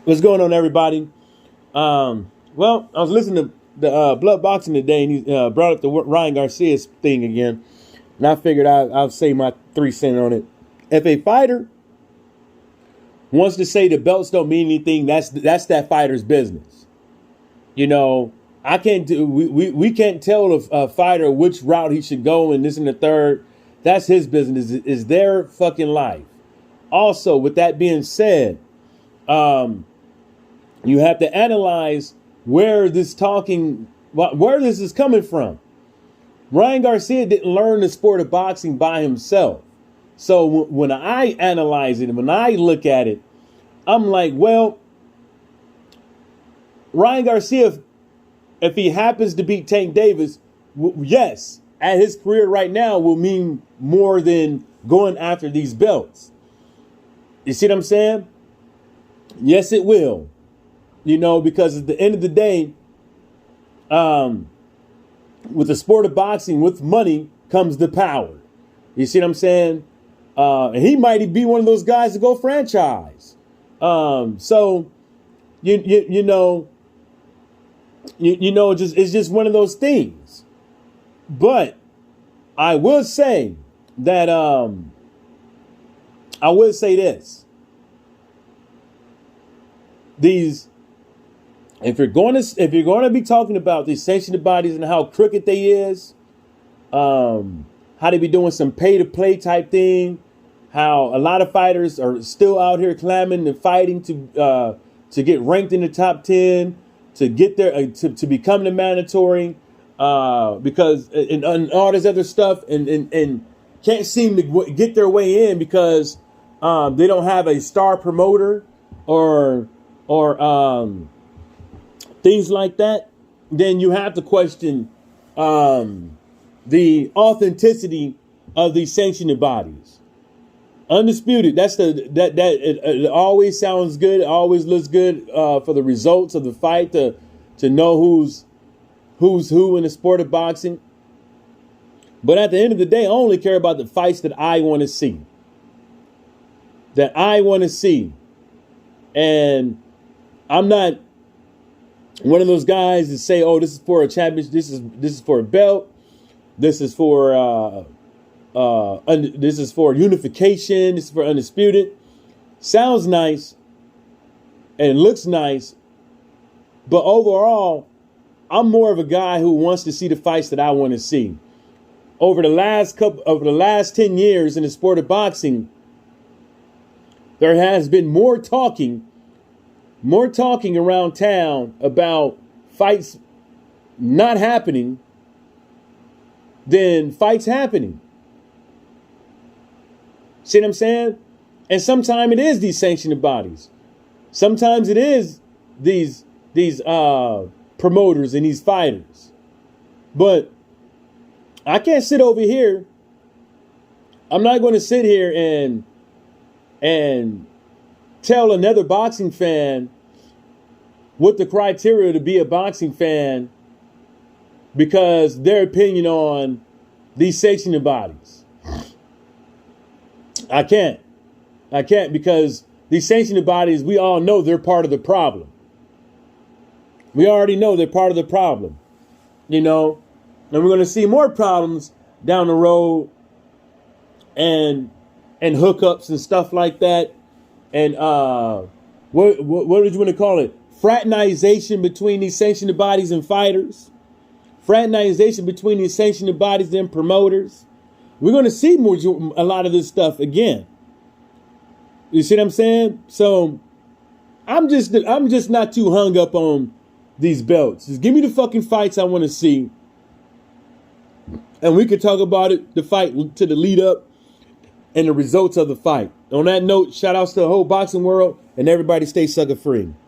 What's going on, everybody? Well, I was listening to the Blood Boxing today, and he brought up the Ryan Garcia's thing again, and I figured I'll say my 3 cents on it. If a fighter wants to say the belts don't mean anything, that's that fighter's business. You know, I can't do we can't tell a fighter which route he should go and this and the third. That's his business. Is their fucking life. Also, with that being said, you have to analyze where this is coming from. Ryan Garcia didn't learn the sport of boxing by himself. So when I analyze it and when I look at it, I'm like, well, Ryan Garcia, if he happens to beat Tank Davis, yes, at his career right now will mean more than going after these belts. You see what I'm saying? Yes, it will. You know, because at the end of the day, with the sport of boxing, with money comes the power. You see what I'm saying? And he might be one of those guys to go franchise. So you know, it's just one of those things. But I will say that I will say this. If you're going to be talking about these sanctioned bodies and how crooked they is, how they be doing some pay to play type thing, how a lot of fighters are still out here clamming and fighting to get ranked in the top 10, to get there, to become the mandatory, because and all this other stuff, and can't seem to get their way in because they don't have a star promoter or things like that. Then you have to question the authenticity of these sanctioned bodies. Undisputed. It always sounds good. It always looks good for the results of the fight to know who's who in the sport of boxing. But at the end of the day, I only care about the fights that I want to see. And I'm not one of those guys that say, "Oh, this is for a championship. This is for a belt. This is for this is for unification. This is for undisputed." Sounds nice and looks nice, but overall, I'm more of a guy who wants to see the fights that I want to see. Over the last 10 years in the sport of boxing, there has been more talking around town about fights not happening than fights happening. See what I'm saying? And sometimes it is these sanctioned bodies. Sometimes it is these promoters and these fighters. But I can't sit over here. I'm not going to sit here and tell another boxing fan what the criteria to be a boxing fan because their opinion on these sanctioned bodies. I can't because these sanctioned bodies, we all know they're part of the problem. We already know they're part of the problem, you know, and we're going to see more problems down the road and hookups and stuff like that. And what did you want to call it? Fraternization between these sanctioned bodies and fighters. Fraternization between these sanctioned bodies and promoters. We're going to see a lot of this stuff again. You see what I'm saying? So I'm just not too hung up on these belts. Just give me the fucking fights I want to see, and we can talk about it, the fight to the lead up and the results of the fight. On that note, shout outs to the whole boxing world, and everybody stay sucker free.